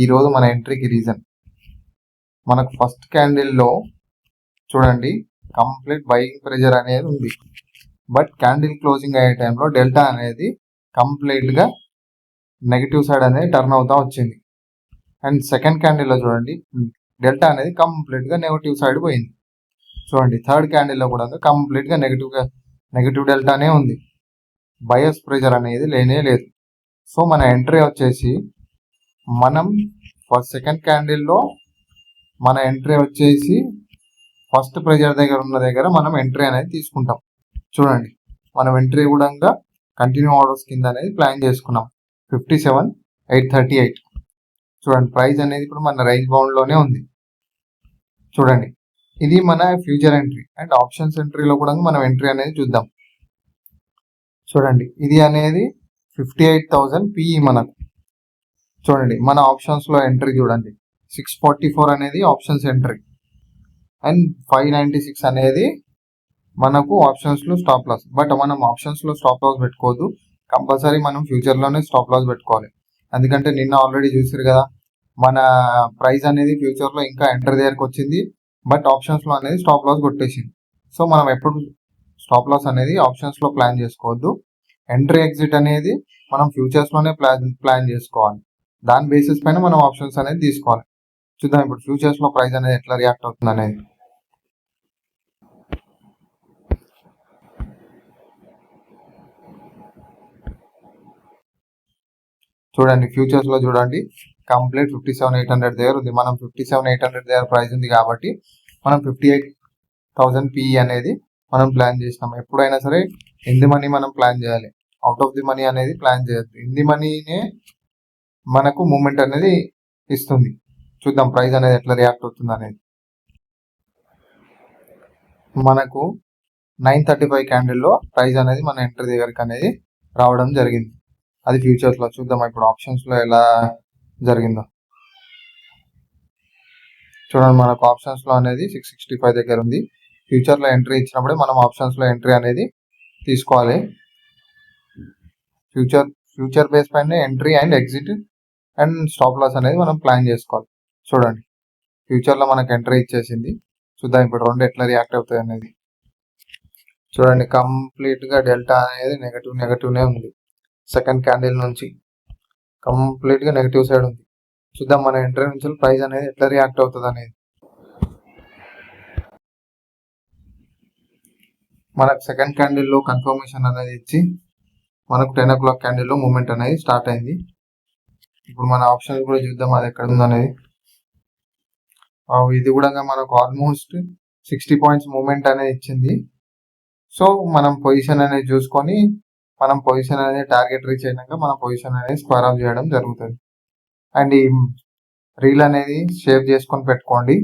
ఈరోజు మన ఎంట్రీకి రీజన్ మనకు ఫస్ట్ క్యాండిల్లో చూడండి కంప్లీట్ బయింగ్ ప్రెజర్ అనేది ఉంది. బట్ క్యాండిల్ క్లోజింగ్ అయ్యే టైంలో డెల్టా అనేది కంప్లీట్గా నెగిటివ్ సైడ్ అనేది టర్న్ అవుతా వచ్చింది. అండ్ సెకండ్ క్యాండిల్లో చూడండి డెల్టా అనేది కంప్లీట్గా నెగిటివ్ సైడ్ పోయింది. చూడండి థర్డ్ క్యాండిల్లో కూడా కంప్లీట్గా నెగిటివ్ డెల్టానే ఉంది. బయస్ ప్రెజర్ అనేది లేనే లేదు. సో మన ఎంట్రీ వచ్చేసి మనం సెకండ్ క్యాండిల్లో మన ఎంట్రీ వచ్చేసి ఫస్ట్ ప్రెజర్ దగ్గర మనం ఎంట్రీ అనేది తీసుకుంటాం. చూడండి మనం ఎంట్రీ కూడా కంటిన్యూ ఆర్డర్స్ కింద అనేది ప్లాన్ చేసుకున్నాం. 57,838 చూడండి ప్రైస్ అనేది ఇప్పుడు మన రైజ్ బౌండ్లోనే ఉంది. చూడండి ఇది మన ఫ్యూచర్ ఎంట్రీ. అండ్ ఆప్షన్స్ ఎంట్రీలో కూడా మనం ఎంట్రీ అనేది చూద్దాం. చూడండి ఇది అనేది 58,000 పిఈ మనకు. చూడండి మన ఆప్షన్స్లో ఎంట్రీ చూడండి 644 అనేది ఆప్షన్స్ ఎంట్రీ అండ్ 596 అనేది మనకు ఆప్షన్స్లో స్టాప్ లాస్. బట్ మనం ఆప్షన్స్లో స్టాప్ లాస్ పెట్టుకోవద్దు, కంపల్సరీ మనం ఫ్యూచర్లోనే స్టాప్ లాస్ పెట్టుకోవాలి. ఎందుకంటే నిన్న ఆల్రెడీ చూసారు కదా మన ప్రైస్ అనేది ఫ్యూచర్లో ఇంకా ఎంటర్ దగ్గరకు వచ్చింది, బట్ ఆప్షన్స్లో అనేది స్టాప్ లాస్ కొట్టేసింది. సో మనం ఎప్పుడు స్టాప్ లాస్ అనేది ఆప్షన్స్లో ప్లాన్ చేసుకోవద్దు. ఎంట్రీ ఎగ్జిట్ అనేది మనం ఫ్యూచర్స్లోనే ప్లాన్ చేసుకోవాలి. దాని బేసిస్ పైన మనం ఆప్షన్స్ అనేది తీసుకోవాలి. చూద్దాం ఇప్పుడు ఫ్యూచర్స్లో ప్రైస్ అనేది ఎట్లా రియాక్ట్ అవుతుంది అనేది. చూడండి ఫ్యూచర్స్లో చూడండి కంప్లీట్ 57,800 దగ్గర ఉంది. మనం 57,800 దగ్గర ప్రైస్ ఉంది కాబట్టి మనం 58,000 పిఈ అనేది మనం ప్లాన్ చేసినాం. ఎప్పుడైనా సరే ఇన్ ది మనీ మనం ప్లాన్ చేయాలి, అవుట్ ఆఫ్ ది మనీ అనేది ప్లాన్ చేయొద్దు. ఇన్ ది మనీనే మనకు మూమెంట్ అనేది ఇస్తుంది. చూద్దాం ప్రైస్ అనేది ఎట్లా రియాక్ట్ అవుతుంది అనేది. మనకు 935 క్యాండిల్లో ప్రైస్ అనేది మన ఎంట్రీ దగ్గరికి అనేది రావడం జరిగింది. అది ఫ్యూచర్స్లో. చూద్దాం ఇప్పుడు ఆప్షన్స్లో ఎలా జరిగిందో. చూడండి మనకు ఆప్షన్స్లో అనేది 665 దగ్గర ఉంది. ఫ్యూచర్లో ఎంట్రీ ఇచ్చినప్పుడే మనం ఆప్షన్స్లో ఎంట్రీ అనేది తీసుకోవాలి. ఫ్యూచర్ బేస్ పైన entry and exit and stop loss అనేది మనం ప్లాన్ చేసుకోవాలి. చూడండి ఫ్యూచర్లో మనకు ఎంట్రీ ఇచ్చేసింది. చూద్దాం ఇప్పుడు రెండు ఎట్లా రియాక్ట్ అవుతాయి అనేది. చూడండి కంప్లీట్గా డెల్టా అనేది నెగటివ్నే ఉంది. సెకండ్ క్యాండిల్ నుంచి కంప్లీట్గా నెగిటివ్ సైడ్ ఉంది. చూద్దాం మన ఎంట్రీ నుంచి ప్రైస్ అనేది ఎట్లా రియాక్ట్ అవుతుంది అనేది. మనకు సెకండ్ క్యాండిల్లో కన్ఫర్మేషన్ అనేది ఇచ్చి మనకు 10 o'clock క్యాండిల్లో మూమెంట్ అనేది స్టార్ట్ అయింది. ఇప్పుడు మన ఆప్షన్ కూడా చూద్దాం అది ఎక్కడ ఉంది అనేది. ఇది కూడా మనకు ఆల్మోస్ట్ 60 points మూమెంట్ అనేది ఇచ్చింది. సో మనం పొజిషన్ అనేది చూసుకొని మనం పొజిషన్ అనేది టార్గెట్ రీచ్ అయినాక మన పొజిషన్ అనేది స్క్వేర్ ఆఫ్ చేయడం జరుగుతుంది. అండ్ ఈ రీల్ అనేది సేవ్ చేసుకొని పెట్టుకోండి.